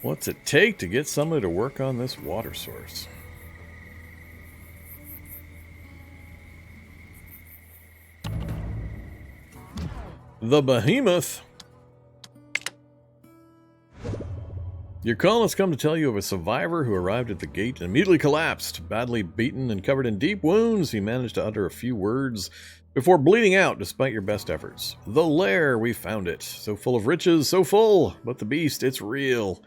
What's it take to get somebody to work on this water source? The Behemoth. Your call has come to tell you of a survivor who arrived at the gate and immediately collapsed. Badly beaten and covered in deep wounds, he managed to utter a few words before bleeding out despite your best efforts. The lair, we found it. So full of riches, so full. But the beast, it's real.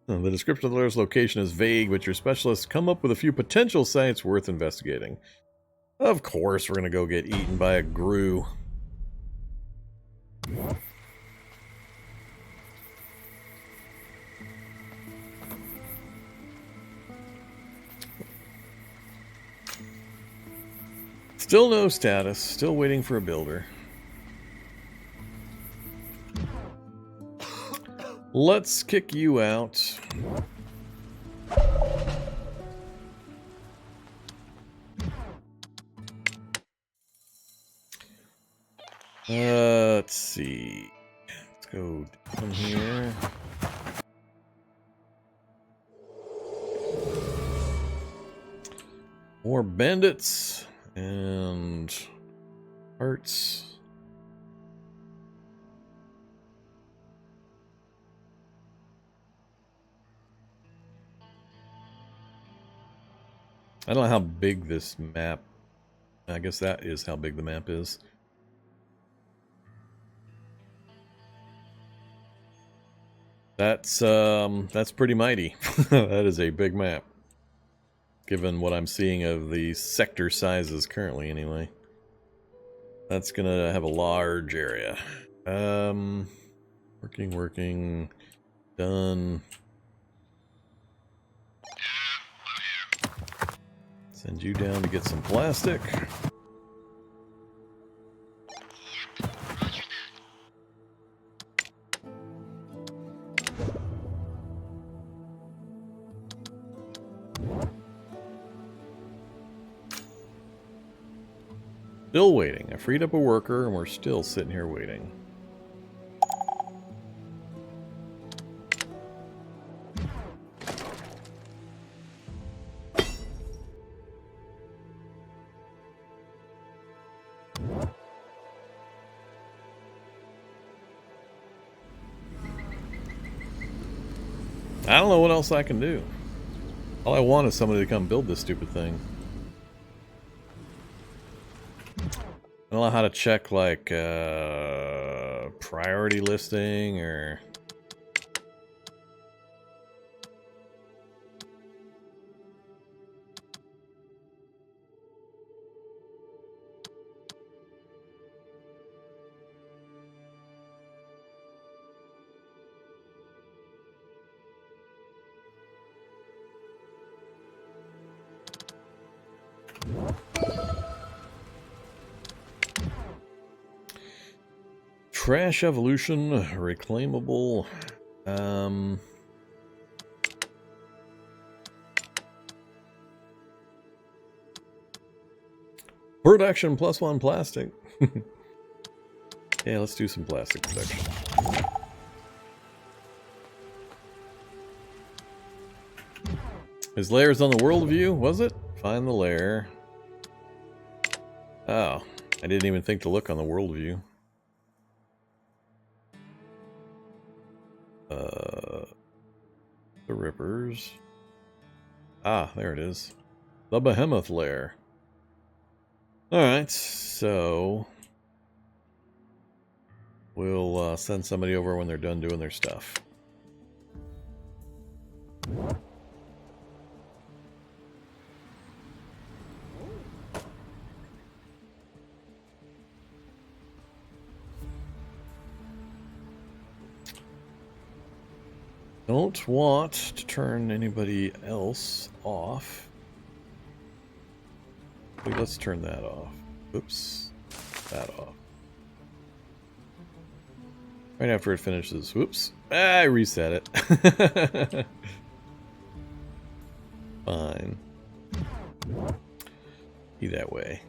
The description of the lair's location is vague, but your specialists come up with a few potential sites worth investigating. Of course, we're going to go get eaten by a grue. Still no status, still waiting for a builder. Let's kick you out. Let's see. Let's go down here. More bandits and hearts. I don't know how big this map. I guess that is how big the map is. That's pretty mighty. That is a big map. Given what I'm seeing of the sector sizes currently anyway. That's gonna have a large area. Working. Done. Send you down to get some plastic. Still waiting. I freed up a worker and we're still sitting here waiting. I don't know what else I can do. All I want is somebody to come build this stupid thing. I don't know how to check, like, priority listing or... Trash evolution, reclaimable, production +1 plastic. Yeah, let's do some plastic production. His lair's on the world view, was it? Find the lair. Oh, I didn't even think to look on the world view. The Rippers. Ah, there it is. The Behemoth lair. Alright, so... we'll send somebody over when they're done doing their stuff. Don't want to turn anybody else off. Wait, let's turn that off. Oops. That off. Right after it finishes. Whoops. I reset it. Fine. Be that way.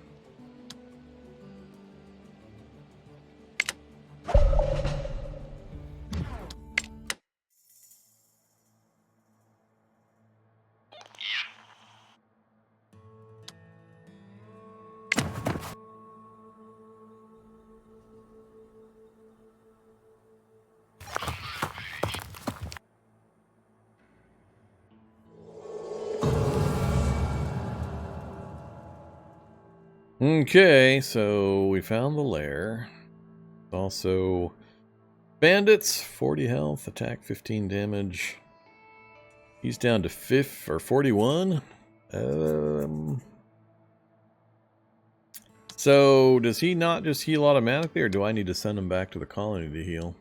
Okay, so we found the lair. Also, bandits, 40 health, attack 15 damage. He's down to 41. So does he not just heal automatically, or do I need to send him back to the colony to heal?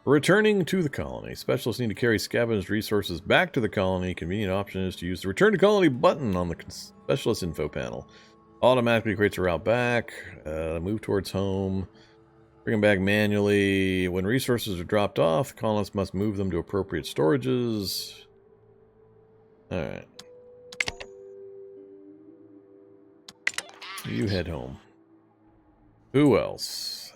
Returning to the colony. Specialists need to carry scavenged resources back to the colony. Convenient option is to use the Return to Colony button on the Specialist info panel. Automatically creates a route back. Move towards home. Bring them back manually. When resources are dropped off, the colonists must move them to appropriate storages. Alright. You head home. Who else?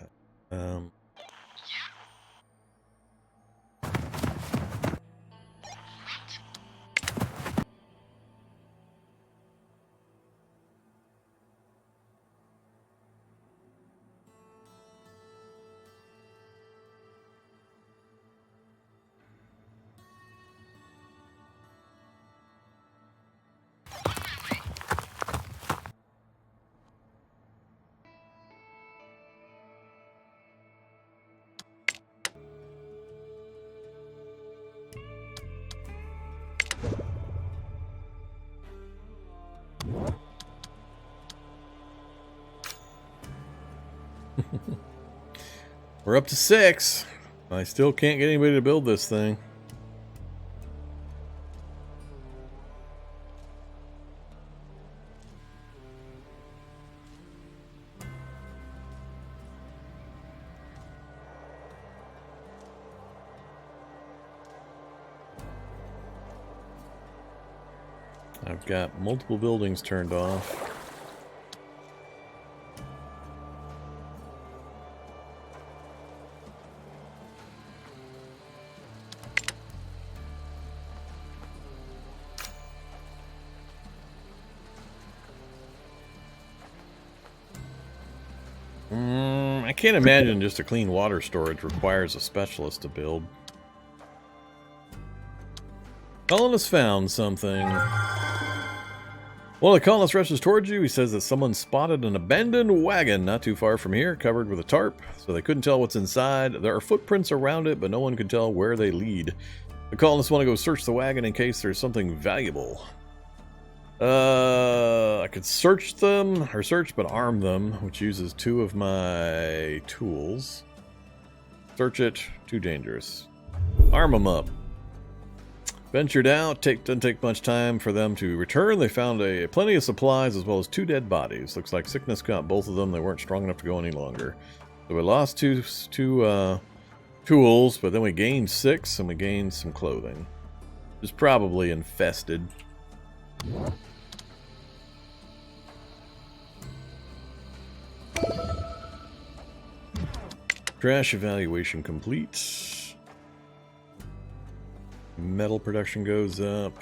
We're up to 6. I still can't get anybody to build this thing. I've got multiple buildings turned off. I can't imagine just a clean water storage requires a specialist to build. Colonist found something. One of the colonists rushes towards you. He says that someone spotted an abandoned wagon not too far from here, covered with a tarp, so they couldn't tell what's inside. There are footprints around it, but no one can tell where they lead. The colonists want to go search the wagon in case there's something valuable. I could search them, or search but arm them, which uses 2 of my tools. Search it, too dangerous. Arm them up. Ventured out, doesn't take much time for them to return. They found plenty of supplies as well as 2 dead bodies. Looks like sickness got both of them. They weren't strong enough to go any longer. So we lost two tools, but then we gained 6 and we gained some clothing. It's probably infested. Trash evaluation complete. Metal production goes up.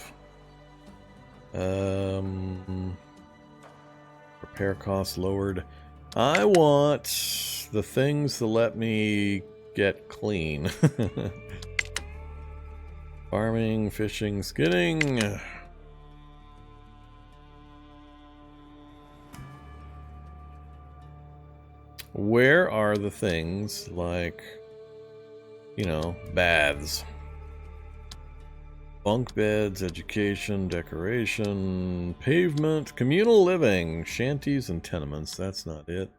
Repair costs lowered. I want the things that let me get clean. Farming, fishing, skinning. Where are the things like, you know, baths? Bunk beds, education, decoration, pavement, communal living, shanties and tenements. That's not it.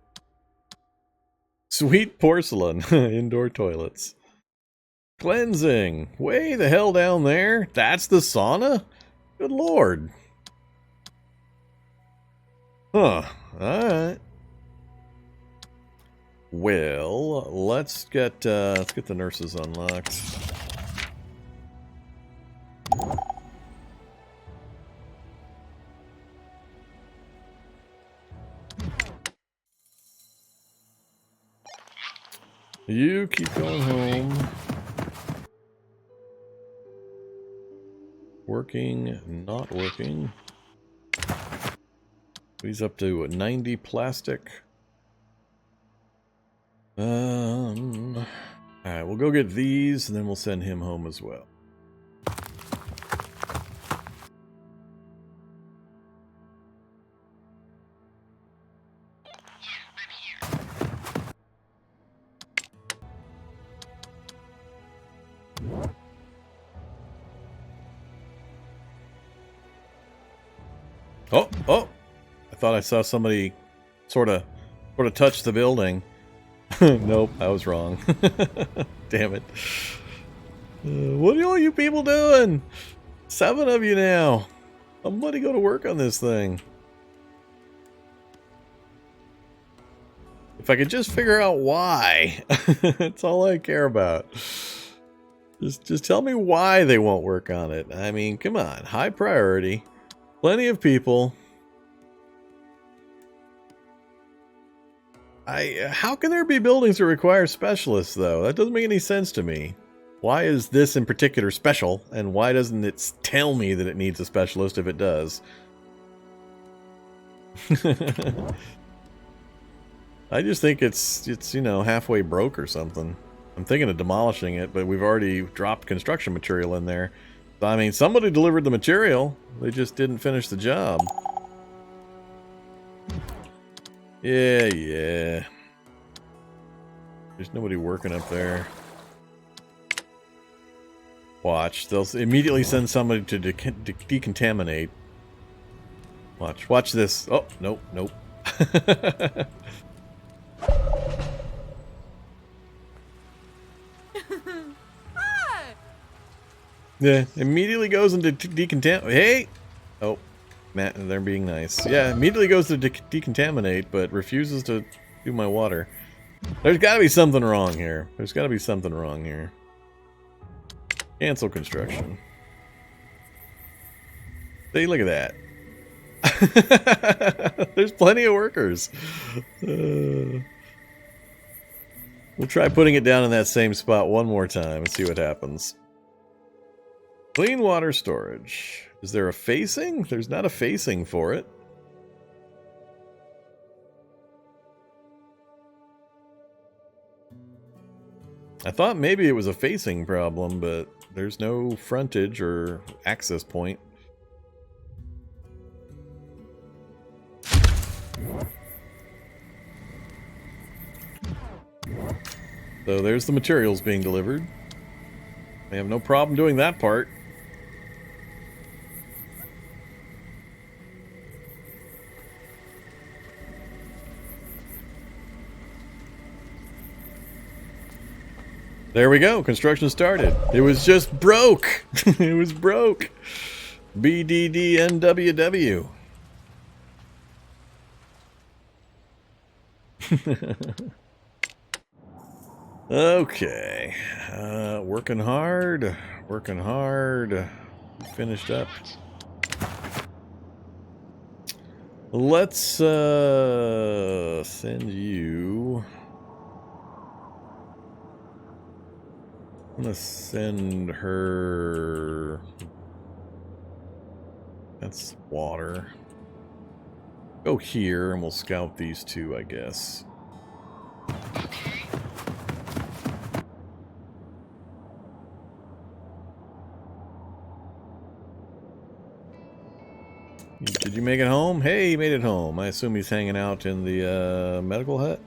Sweet porcelain, indoor toilets. Cleansing, way the hell down there? That's the sauna? Good lord. Huh, alright. Well, let's get the nurses unlocked. You keep going home. Working, not working. He's up to 90 plastic. Alright, we'll go get these and then we'll send him home as well. thought I saw somebody sort of touch the building. Nope, I was wrong. Damn it. What are all you people doing? 7 of you now. Somebody go to work on this thing. If I could just figure out why. That's all I care about. Just tell me why they won't work on it. I mean, come on. High priority. Plenty of people. How can there be buildings that require specialists, though? That doesn't make any sense to me. Why is this in particular special, and why doesn't it tell me that it needs a specialist if it does? I just think it's you know, halfway broke or something. I'm thinking of demolishing it, but we've already dropped construction material in there. So, I mean, somebody delivered the material. They just didn't finish the job. Yeah. There's nobody working up there. Watch. They'll immediately send somebody to decontaminate. Watch this. Oh, nope. Yeah, immediately goes into decontaminate. Hey! Oh, Matt, they're being nice. Yeah, immediately goes to decontaminate, but refuses to do my water. There's gotta be something wrong here. Cancel construction. See, look at that. There's plenty of workers. We'll try putting it down in that same spot one more time and see what happens. Clean water storage. Is there a facing? There's not a facing for it. I thought maybe it was a facing problem, but there's no frontage or access point. So there's the materials being delivered. I have no problem doing that part. There we go. Construction started. It was just broke. It was broke. BDDNWW. Okay. Working hard. Finished up. Let's send you. I'm gonna send her. That's water. Go here and we'll scout these two, I guess. Did you make it home? Hey, he made it home. I assume he's hanging out in the medical hut?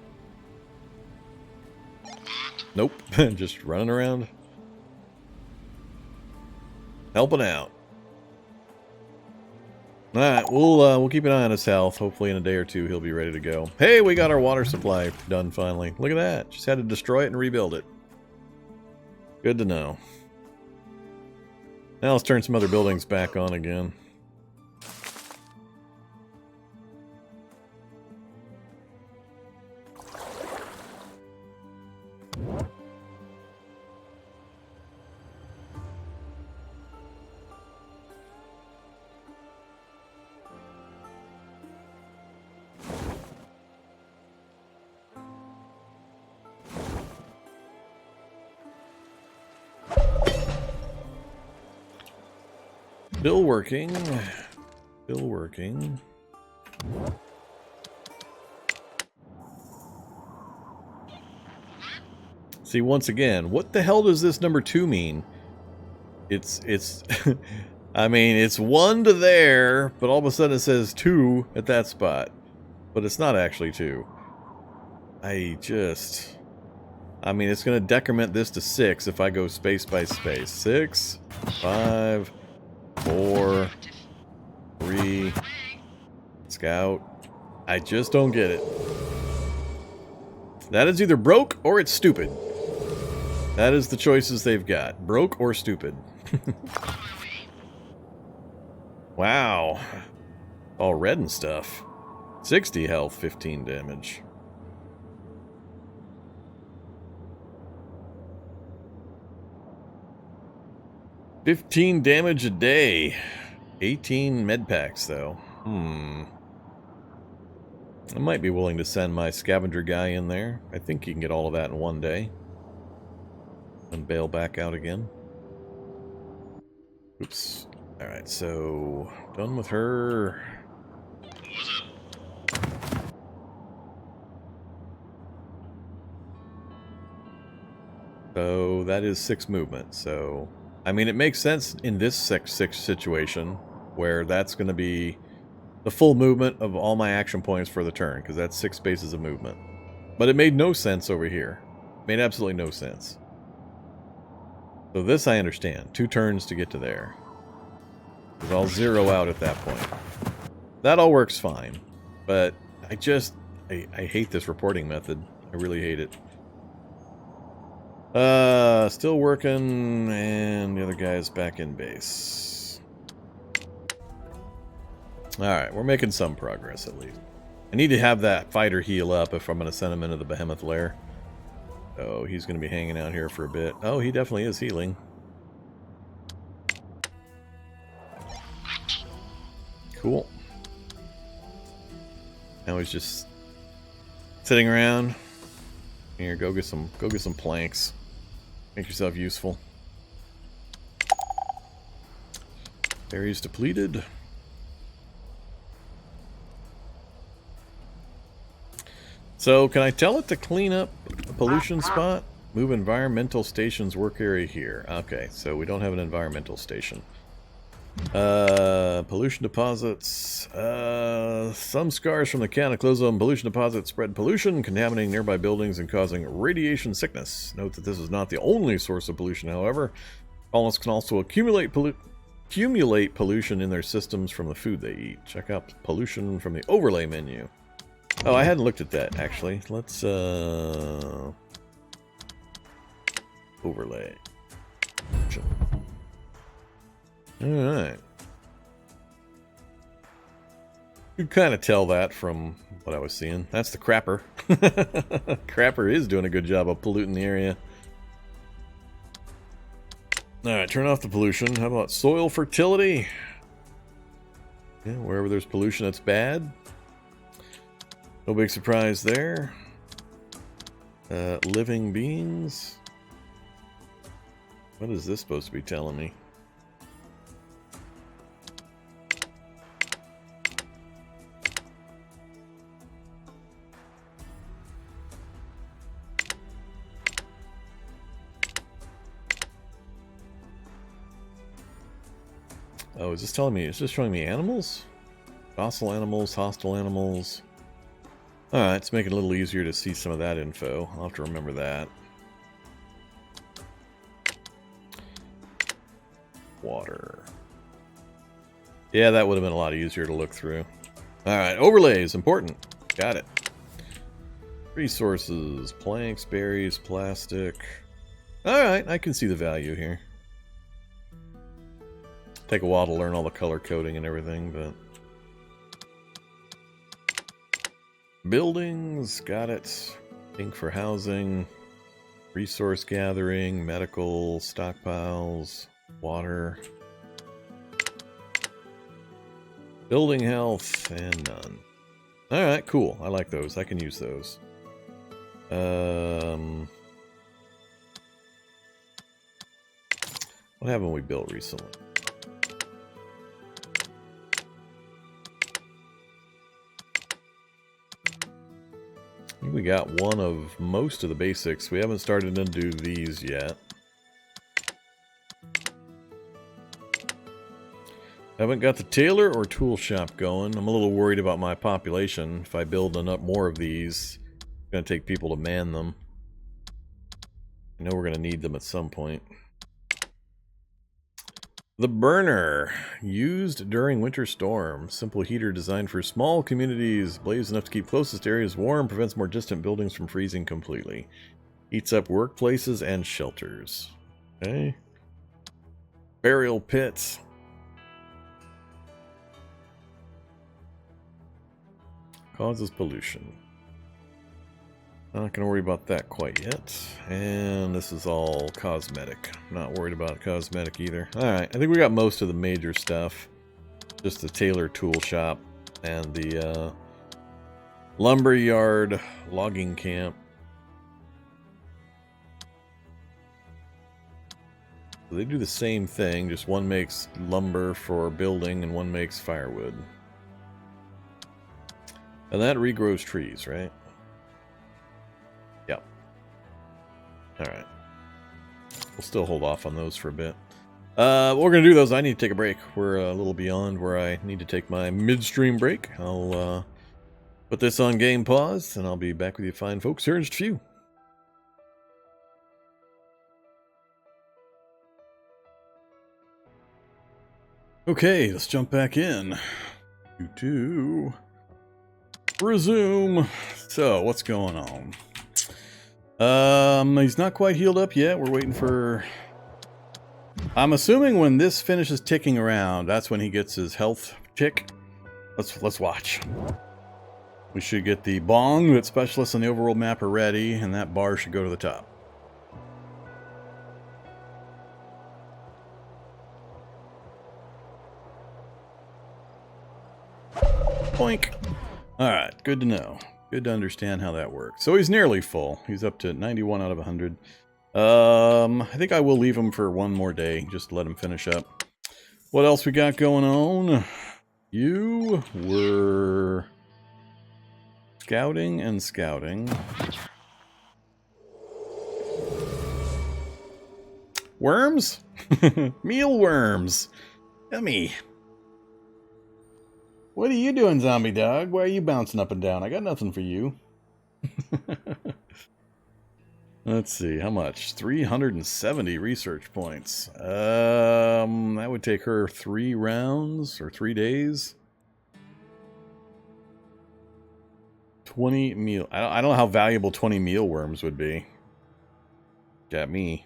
Nope, just running around. Helping out. Alright, we'll keep an eye on his health. Hopefully in a day or two he'll be ready to go. Hey, we got our water supply done finally. Look at that. Just had to destroy it and rebuild it. Good to know. Now let's turn some other buildings back on again. Still working. Still working. See, once again, what the hell does this number 2 mean? It's I mean, it's 1 to there, but all of a sudden it says 2 at that spot. But it's not actually 2. I mean, it's going to decrement this to 6 if I go space by space. 6, 5, 4, 3, scout, I just don't get it. That is either broke or it's stupid. That is the choices they've got. Broke or stupid. Wow. All red and stuff. 60 health, 15 damage. $15 damage a day. 18 med packs, though. I might be willing to send my scavenger guy in there. I think he can get all of that in one day. And bail back out again. Oops. Alright, so... done with her. So that is 6 movement. So, I mean, it makes sense in this 6 situation where that's going to be the full movement of all my action points for the turn, because that's 6 spaces of movement. But it made no sense over here. It made absolutely no sense. So this I understand. 2 turns to get to there. Because I'll zero out at that point. That all works fine. But I hate this reporting method. I really hate it. Still working, and the other guy's back in base. Alright, we're making some progress at least. I need to have that fighter heal up if I'm going to send him into the behemoth lair. So he's going to be hanging out here for a bit. Oh, he definitely is healing. Cool. Now he's just sitting around. Here, go get some planks. Make yourself useful. Berries depleted. So, can I tell it to clean up a pollution spot? Move environmental station's work area here. Okay, so we don't have an environmental station. Pollution deposits. Some scars from the cataclysm. Pollution deposits spread pollution, contaminating nearby buildings and causing radiation sickness. Note that this is not the only source of pollution, however. Colonists can also accumulate pollution in their systems from the food they eat. Check out pollution from the overlay menu. Oh, I hadn't looked at that, actually. Let's, overlay. Alright. You can kind of tell that from what I was seeing. That's the crapper. Crapper is doing a good job of polluting the area. Alright, turn off the pollution. How about soil fertility? Yeah, wherever there's pollution, that's bad. No big surprise there. Living beings. What is this supposed to be telling me? Oh, is this telling me, is this showing me animals? Docile animals, hostile animals. Alright, let's make it a little easier to see some of that info. I'll have to remember that. Water. Yeah, that would have been a lot easier to look through. Alright, overlays, important. Got it. Resources, planks, berries, plastic. Alright, I can see the value here. Take a while to learn all the color coding and everything, but... Buildings, got it. Pink for housing. Resource gathering, medical, stockpiles, water. Building health, and none. Alright, cool. I like those. I can use those. What haven't we built recently? I think we got one of most of the basics. We haven't started to do these yet. Haven't got the tailor or tool shop going. I'm a little worried about my population. If I build enough more of these, it's going to take people to man them. I know we're going to need them at some point. The burner, used during winter storm. Simple heater designed for small communities. Blaze enough to keep closest areas warm. Prevents more distant buildings from freezing completely. Heats up workplaces and shelters. Okay. Burial pits. Causes pollution. Not going to worry about that quite yet. And this is all cosmetic. Not worried about cosmetic either. Alright, I think we got most of the major stuff. Just the tailor tool shop and the lumber yard logging camp. So they do the same thing, just one makes lumber for building and one makes firewood. And that regrows trees, right? Yep. Alright. We'll still hold off on those for a bit. What we're going to do, though, is I need to take a break. We're a little beyond where I need to take my midstream break. I'll put this on game pause, and I'll be back with you fine folks here in just a few. Okay, let's jump back in. Resume. So, what's going on? He's not quite healed up yet. We're waiting for... I'm assuming when this finishes ticking around, that's when he gets his health tick. Let's watch. We should get the bong that specialists on the overworld map are ready, and that bar should go to the top. Boink. Alright, good to know. Good to understand how that works. So he's nearly full. He's up to 91 out of 100. I think I will leave him for one more day, just to let him finish up. What else we got going on? You were scouting and scouting. Worms? Mealworms. Yummy. What are you doing, zombie dog? Why are you bouncing up and down? I got nothing for you. Let's see, how much? 370 research points. That would take her 3 rounds or 3 days. 20 meal. I don't know how valuable 20 mealworms would be. Got me.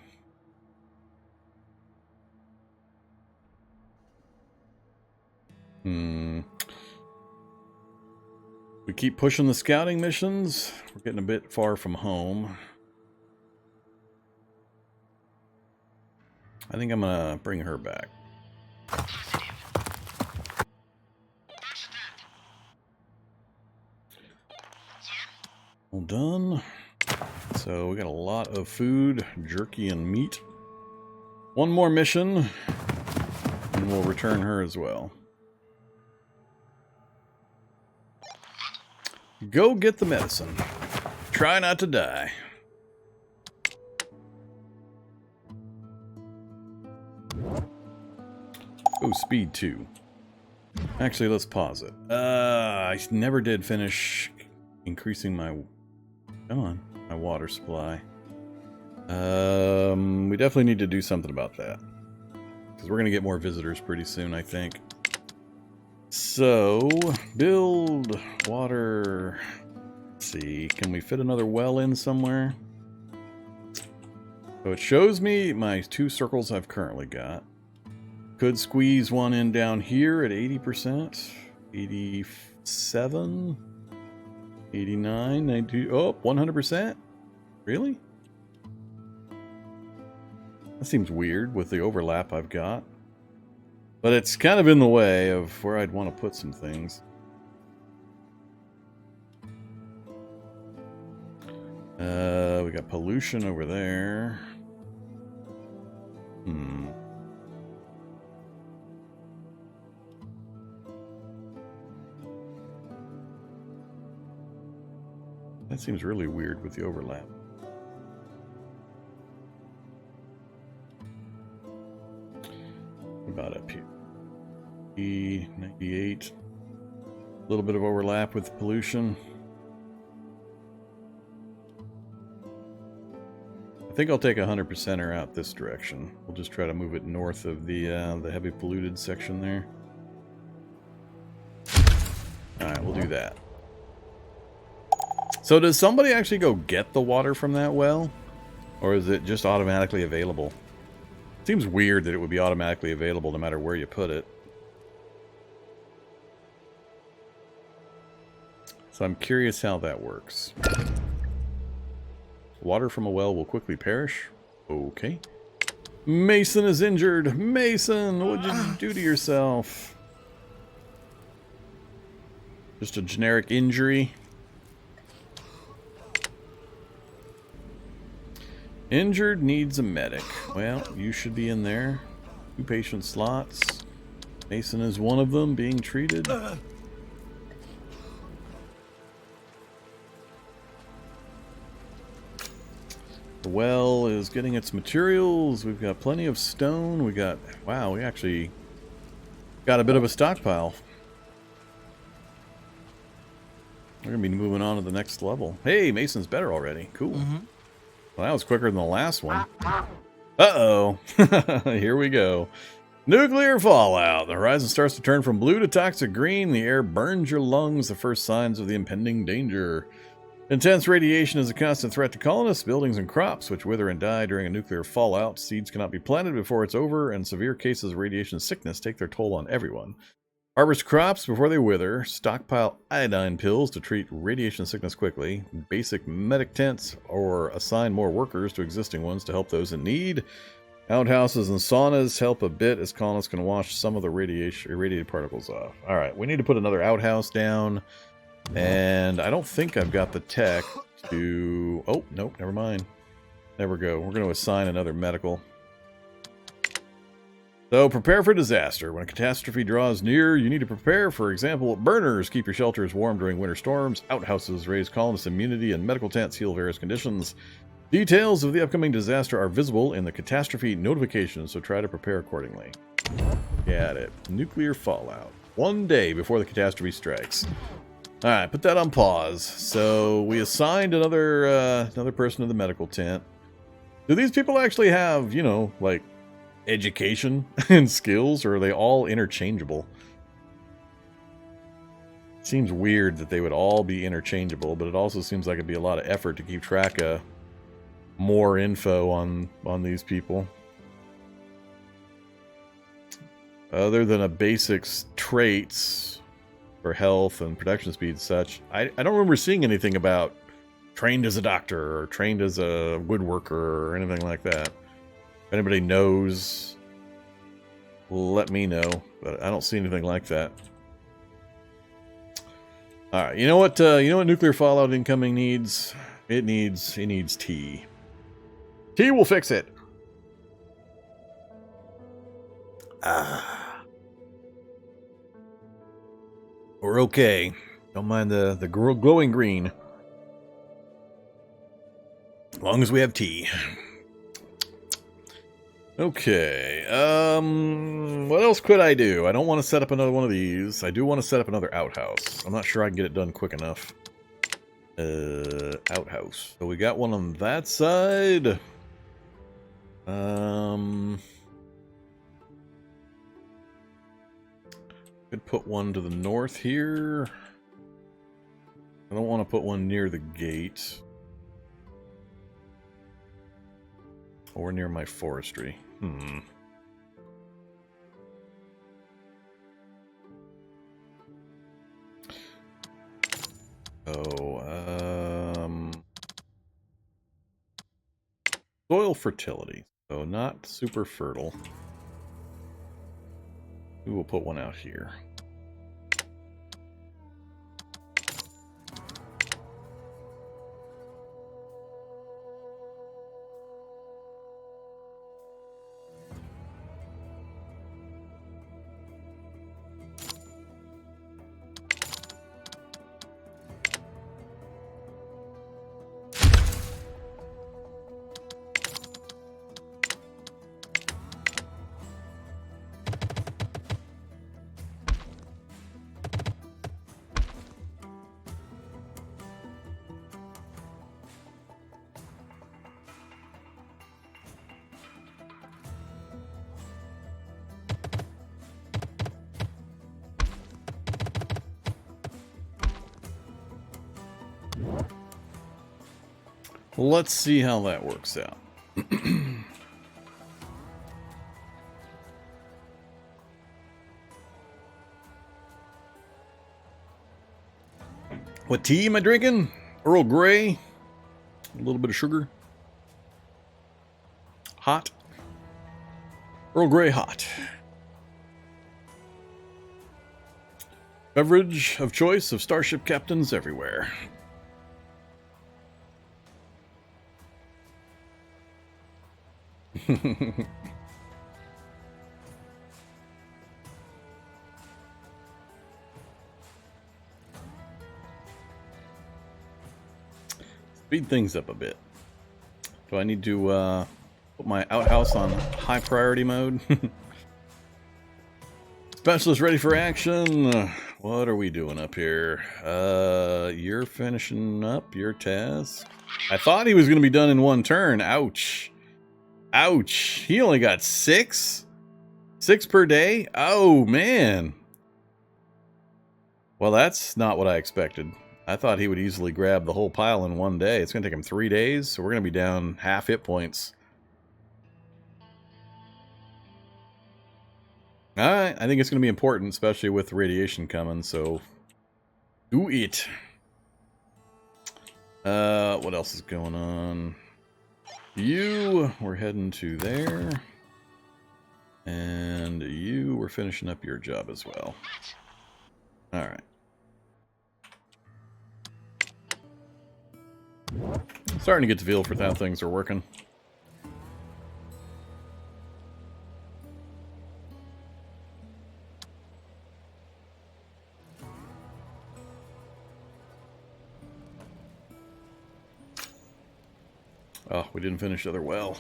We keep pushing the scouting missions. We're getting a bit far from home. I think I'm gonna bring her back. All done. So we got a lot of food, jerky and meat. One more mission, and we'll return her as well. Go get the medicine. Try not to die. Oh, speed 2. Actually, let's pause it. I never did finish increasing my... Come on, my water supply. We definitely need to do something about that. Because we're going to get more visitors pretty soon, I think. So, build water. Let's see, can we fit another well in somewhere? So it shows me my 2 circles I've currently got. Could squeeze one in down here at 80%. 87. 89. 92. Oh, 100%? Really? That seems weird with the overlap I've got. But it's kind of in the way of where I'd want to put some things. We got pollution over there. That seems really weird with the overlap. About up here. E98. A little bit of overlap with pollution. I think I'll take 100%er out this direction. We'll just try to move it north of the heavy polluted section there. Alright, we'll do that. So does somebody actually go get the water from that well? Or is it just automatically available? Seems weird that it would be automatically available no matter where you put it. So I'm curious how that works. Water from a well will quickly perish. Okay. Mason is injured. Mason, what'd you do to yourself? Just a generic injury. Injured, needs a medic. Well, you should be in there. 2 patient slots. Mason is one of them being treated. The well is getting its materials. We've got plenty of stone. We got... Wow, we actually got a bit of a stockpile. We're going to be moving on to the next level. Hey, Mason's better already. Cool. Well, that was quicker than the last one. Uh-oh. Here we go. Nuclear fallout. The horizon starts to turn from blue to toxic green. The air burns your lungs, the first signs of the impending danger. Intense radiation is a constant threat to colonists, buildings, and crops, which wither and die during a nuclear fallout. Seeds cannot be planted before it's over, and severe cases of radiation sickness take their toll on everyone. Harvest crops before they wither. Stockpile iodine pills to treat radiation sickness quickly. Basic medic tents, or assign more workers to existing ones to help those in need. Outhouses and saunas help a bit as colonists can wash some of the irradiated particles off. Alright, we need to put another outhouse down. And I don't think I've got the tech to... Oh, nope, never mind. There we go. We're going to assign another medical. So, prepare for disaster. When a catastrophe draws near, you need to prepare. For example, burners keep your shelters warm during winter storms. Outhouses raise colonist immunity, and medical tents heal various conditions. Details of the upcoming disaster are visible in the catastrophe notification, so try to prepare accordingly. Got it. Nuclear fallout. 1 day before the catastrophe strikes. Alright, put that on pause. So, we assigned another person to the medical tent. Do these people actually have, you know, like, education and skills, or are they all interchangeable? Seems weird that they would all be interchangeable, but it also seems like it'd be a lot of effort to keep track of more info on these people. Other than a basics traits for health and production speed and such, I don't remember seeing anything about trained as a doctor or trained as a woodworker or anything like that. If anybody knows, let me know, but I don't see anything like that. Alright, you know what nuclear fallout incoming needs? It needs tea. Tea will fix it. We're okay. Don't mind the glowing green. As long as we have tea. Okay, what else could I do? I don't want to set up another one of these. I do want to set up another outhouse. I'm not sure I can get it done quick enough. Outhouse. So we got one on that side. Could put one to the north here. I don't want to put one near the gate. Or near my forestry. Soil fertility. So not super fertile. We will put one out here. Let's see how that works out. What tea am I drinking? Earl Grey. A little bit of sugar. Hot. Earl Grey hot. Beverage of choice of starship captains everywhere. Speed things up a bit. Do I need to put my outhouse on high priority mode? Specialist ready for action. What are we doing up here? You're finishing up your task. I thought he was going to be done in one turn. Ouch. Ouch. He only got 6? 6 per day? Oh, man. Well, that's not what I expected. I thought he would easily grab the whole pile in one day. It's going to take him 3 days, so we're going to be down half hit points. Alright, I think it's going to be important, especially with radiation coming, so do it. What else is going on? We're heading to there. And we're finishing up your job as well. Alright. Starting to get the feel for how things are working. Oh, we didn't finish the other well.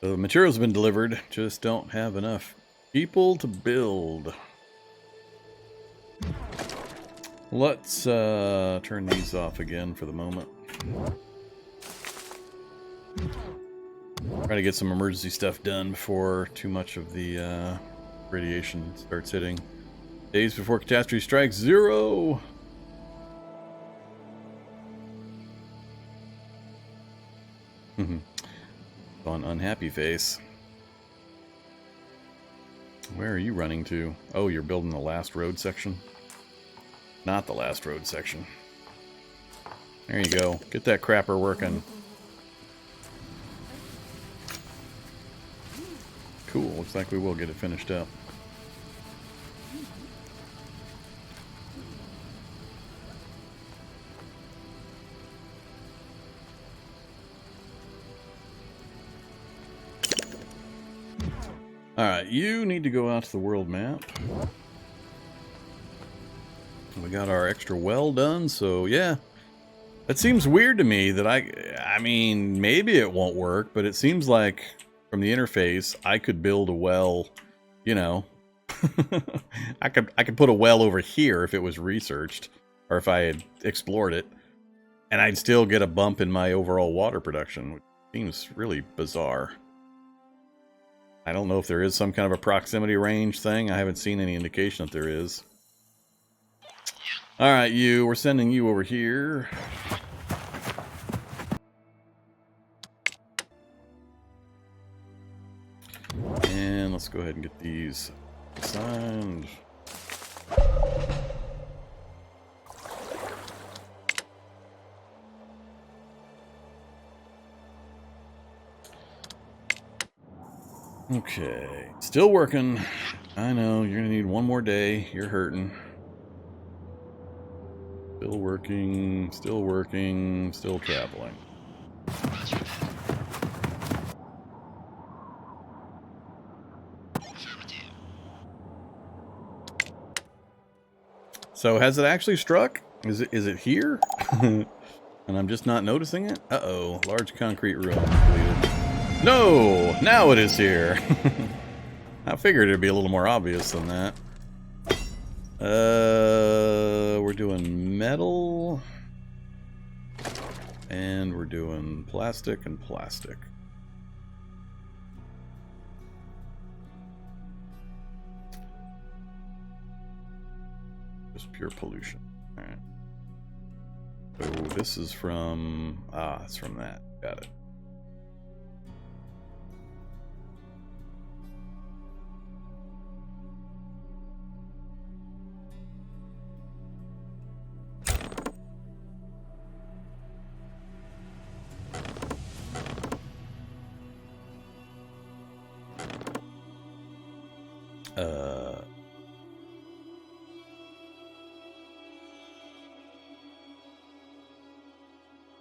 The materials have been delivered, just don't have enough people to build. Let's turn these off again for the moment. Try to get some emergency stuff done before too much of the radiation starts hitting. Days before catastrophe strikes, 0. On unhappy face. Where are you running to? Oh, you're building the last road section? Not the last road section. There you go. Get that crapper working. Cool. Looks like we will get it finished up. Alright, you need to go out to the world map. We got our extra well done, so yeah. It seems weird to me that I mean, maybe it won't work, but it seems like from the interface, I could build a well, you know. I could put a well over here if it was researched, or if I had explored it, and I'd still get a bump in my overall water production, which seems really bizarre. I don't know if there is some kind of a proximity range thing. I haven't seen any indication that there is. Alright, we're sending you over here. And let's go ahead and get these signed. Okay, still working. I know, you're gonna need one more day. You're hurting. Still working, still traveling. So has it actually struck? Is it here? And I'm just not noticing it? Uh-oh, large concrete ruin completed. No! Now it is here! I figured it'd be a little more obvious than that. We're doing metal. And we're doing plastic and plastic. Just pure pollution. All right. So this is from... Ah, it's from that. Got it.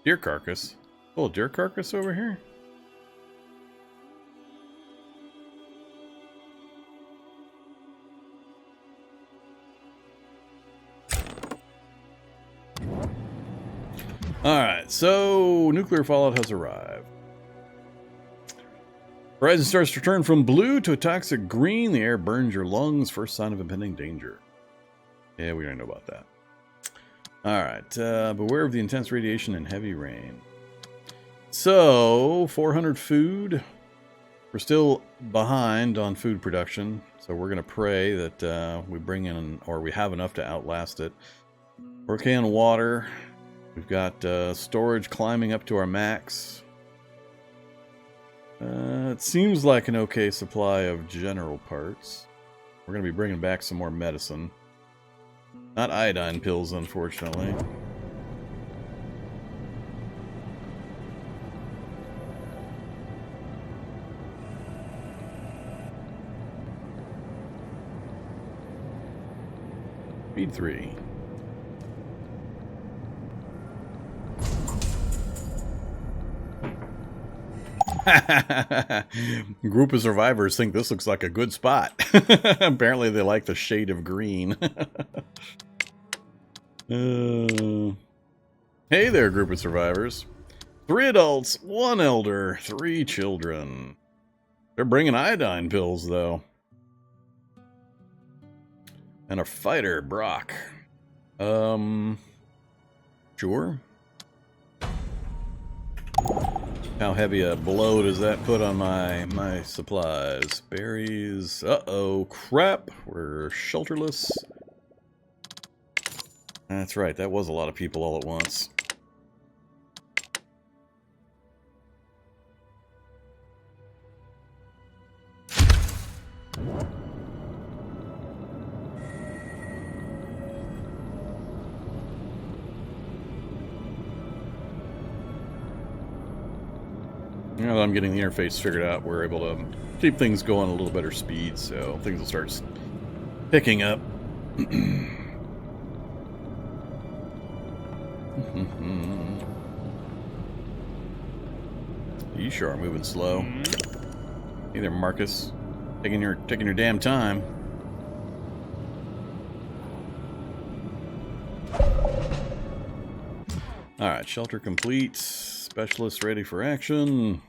Deer carcass. Oh, deer carcass over here? Alright, so nuclear fallout has arrived. Horizon starts to turn from blue to a toxic green. The air burns your lungs. First sign of impending danger. Yeah, we don't know about that. Alright, beware of the intense radiation and heavy rain. So, 400 food. We're still behind on food production, so we're going to pray that we bring in, or we have enough to outlast it. We're okay on water. We've got storage climbing up to our max. It seems like an okay supply of general parts. We're going to be bringing back some more medicine. Not iodine pills, unfortunately. Speed 3. Group of survivors think this looks like a good spot. Apparently they like the shade of green. Hey there, group of survivors. 3 adults, 1 elder, 3 children. They're bringing iodine pills, though. And a fighter, Brock. Sure. How heavy a blow does that put on my supplies? Berries. Uh-oh, crap. We're shelterless. That's right, that was a lot of people all at once. Now that I'm getting the interface figured out, we're able to keep things going at a little better speed, so things will start picking up. You sure are moving slow. Hey there, Marcus. Taking your damn time. Alright, shelter complete. Specialist ready for action.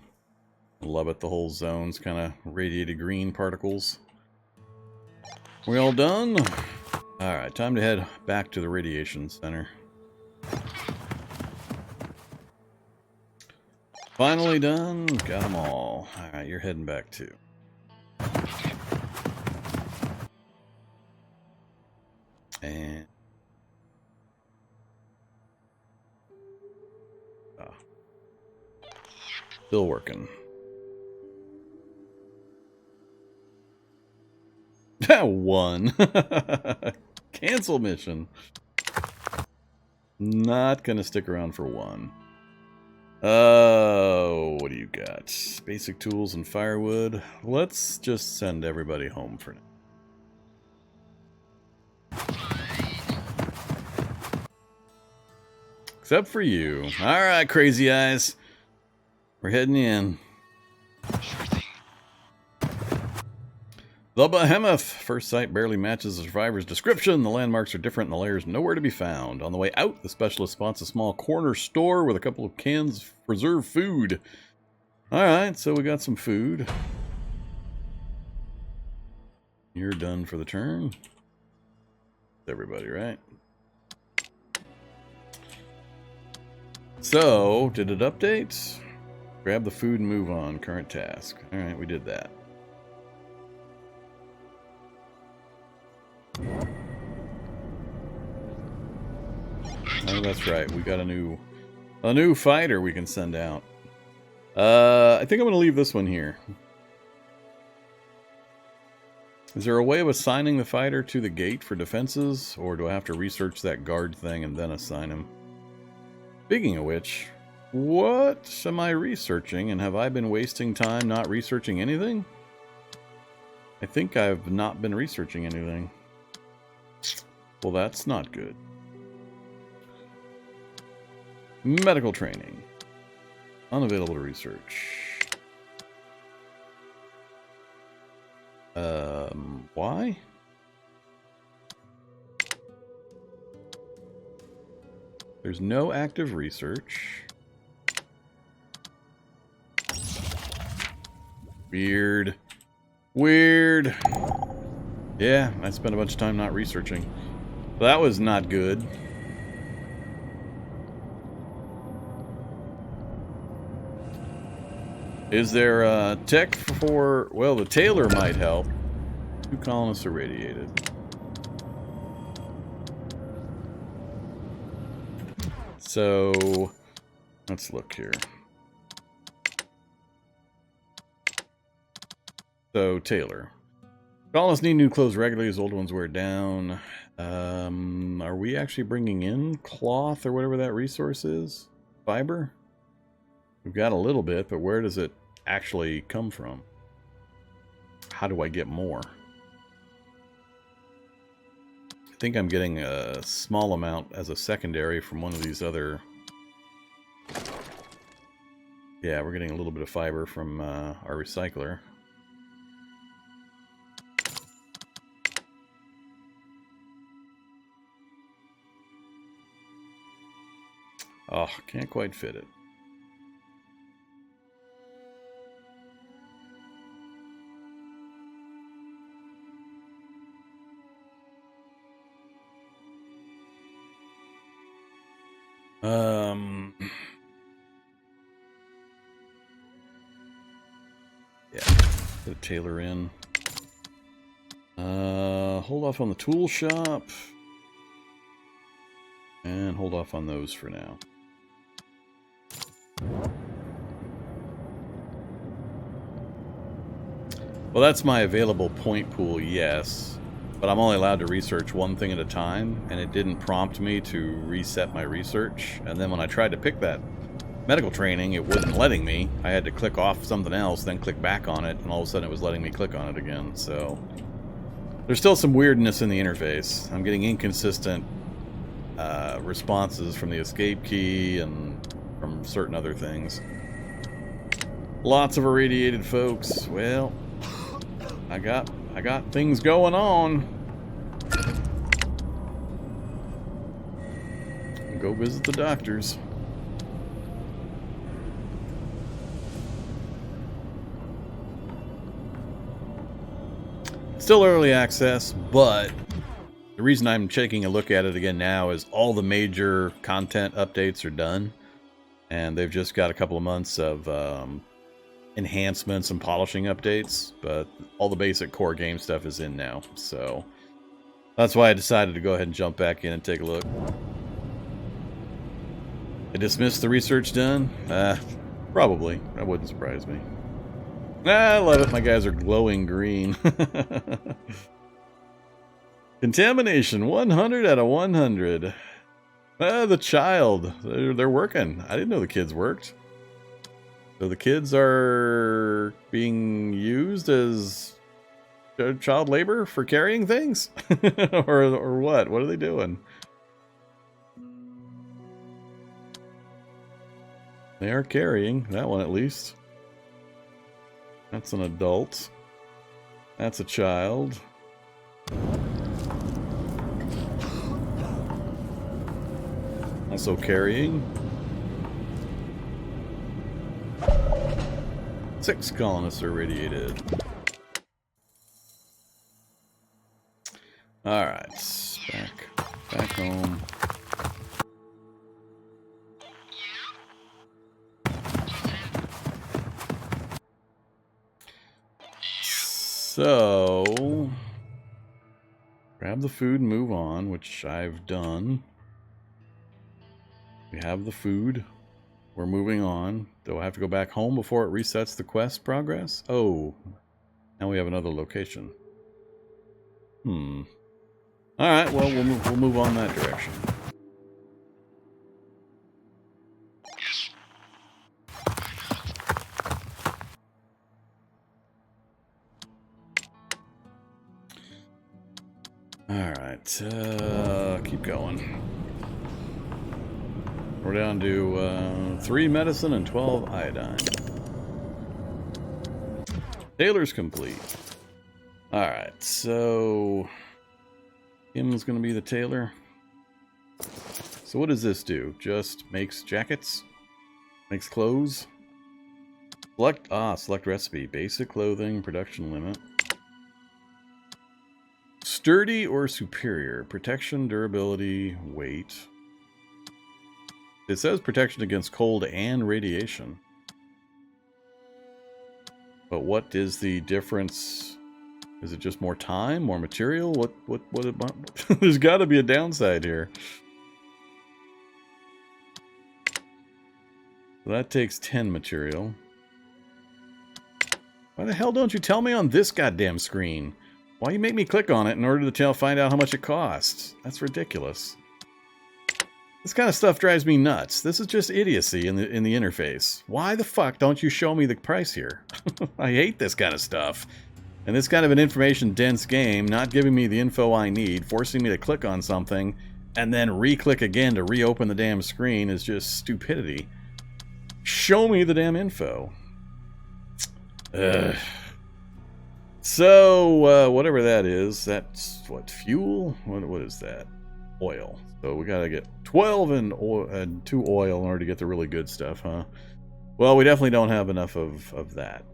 Love it, the whole zone's kind of radiated green particles. We all done? Alright, time to head back to the radiation center. Finally done. Got them all. Alright, you're heading back too. And... still working. One. Cancel mission. Not gonna stick around for one. Oh, what do you got? Basic tools and firewood. Let's just send everybody home for now. Except for you. Alright, crazy eyes. We're heading in. The Behemoth. First sight barely matches the survivor's description. The landmarks are different and the layer's nowhere to be found. On the way out, the specialist spots a small corner store with a couple of cans of preserved food. Alright, so we got some food. You're done for the turn. Everybody, right? So, did it update? Grab the food and move on. Current task. Alright, we did that. Oh, that's right. We got a new fighter we can send out. I think I'm going to leave this one here. Is there a way of assigning the fighter to the gate for defenses, or do I have to research that guard thing and then assign him? Speaking of which, what am I researching, and have I been wasting time not researching anything? I think I've not been researching anything. Well, that's not good. Medical training. Unavailable to research. Why? There's no active research. Weird. Weird. Yeah, I spent a bunch of time not researching. That was not good. Is there a tech for... Well, the tailor might help. 2 colonists irradiated. So, let's look here. So, tailor. Colonists need new clothes regularly as old ones wear down. Are we actually bringing in cloth or whatever that resource is? Fiber? We've got a little bit, but where does it actually come from? How do I get more? I think I'm getting a small amount as a secondary from one of these other... Yeah, we're getting a little bit of fiber from our recycler. Oh, can't quite fit it. Yeah, put a tailor in. Hold off on the tool shop. And hold off on those for now. Well, that's my available point pool, yes. But I'm only allowed to research one thing at a time, and it didn't prompt me to reset my research. And then when I tried to pick that medical training, it wasn't letting me. I had to click off something else, then click back on it, and all of a sudden it was letting me click on it again. So there's still some weirdness in the interface. I'm getting inconsistent responses from the escape key and from certain other things. Lots of irradiated folks. Well, I got things going on. Go visit the doctors. Still early access, but the reason I'm taking a look at it again now is all the major content updates are done, and they've just got a couple of months of enhancements and polishing updates, but all the basic core game stuff is in now, so that's why I decided to go ahead and jump back in and take a look. I dismissed the research done? Probably. That wouldn't surprise me. I love it. My guys are glowing green. Contamination, 100 out of 100. The child. They're working. I didn't know the kids worked. So the kids are being used as child labor for carrying things? or what? What are they doing? They are carrying. That one at least. That's an adult. That's a child. Also carrying. 6 colonists are irradiated. Alright. Back home. So, grab the food and move on, which I've done. We have the food. We're moving on. Do I have to go back home before it resets the quest progress? Oh, now we have another location. Alright, well, we'll move on that direction. Alright, keep going. We're down to 3 medicine and 12 iodine. Tailor's complete. Alright, so Kim's gonna be the tailor. So what does this do? Just makes jackets? Makes clothes? Select recipe. Basic clothing, production limit. Sturdy or superior? Protection, durability, weight. It says protection against cold and radiation. But what is the difference? Is it just more time, more material? What there's got to be a downside here. So that takes 10 material. Why the hell don't you tell me on this goddamn screen? Why you make me click on it in order to find out how much it costs? That's ridiculous. This kind of stuff drives me nuts. This is just idiocy in the interface. Why the fuck don't you show me the price here? I hate this kind of stuff. And this kind of an information-dense game, not giving me the info I need, forcing me to click on something, and then re-click again to reopen the damn screen is just stupidity. Show me the damn info. Ugh. So, whatever that is, that's, what, fuel? What is that? Oil. So we gotta get 12 and 2 oil in order to get the really good stuff, huh? Well, we definitely don't have enough of that.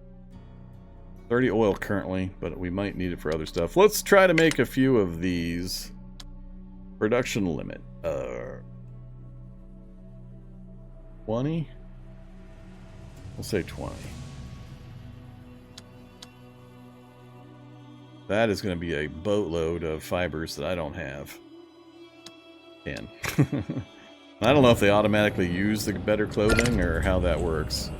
30 oil currently, but we might need it for other stuff. Let's try to make a few of these. Production limit. 20? We'll say 20. That is going to be a boatload of fibers that I don't have. I don't know if they automatically use the better clothing or how that works.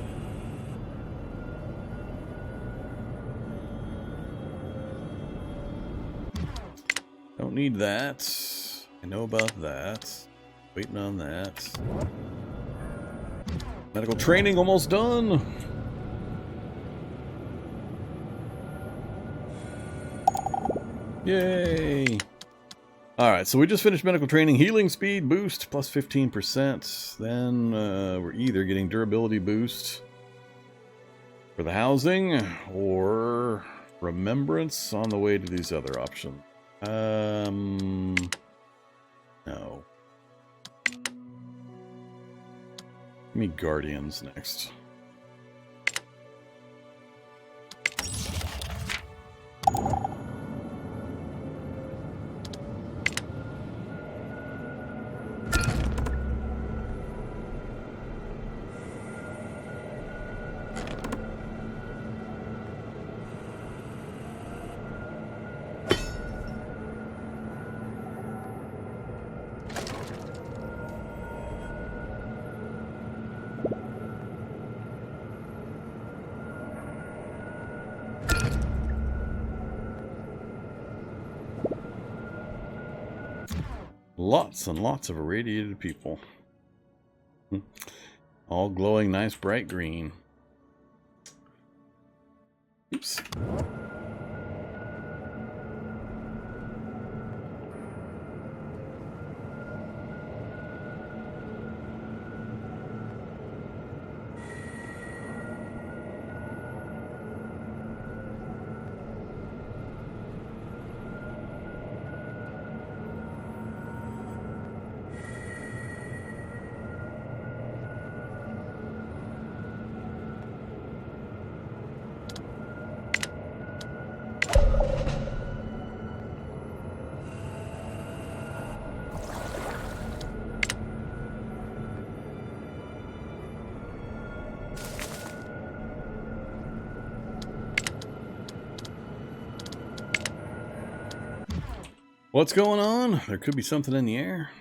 Don't need that. I know about that. Waiting on that. Medical training almost done. Yay! Alright, so we just finished medical training. Healing speed boost, plus 15%. Then we're either getting durability boost for the housing, or remembrance on the way to these other options. No. Give me Guardians next. Lots and lots of irradiated people. All glowing nice bright green. Oops. What's going on? There could be something in the air.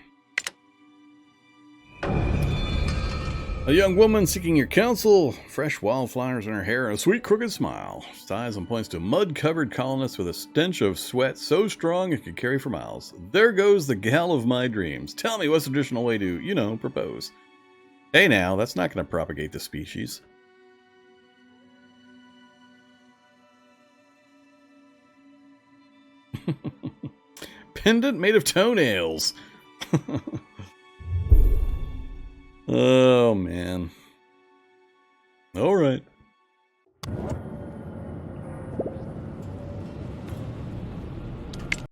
A young woman seeking your counsel, fresh wildflowers in her hair, and a sweet crooked smile. Sighs and points to a mud-covered colonist with a stench of sweat so strong it could carry for miles. There goes the gal of my dreams. Tell me what's the traditional way to, propose. Hey now, that's not going to propagate the species. Pendant made of toenails. Oh, man. All right.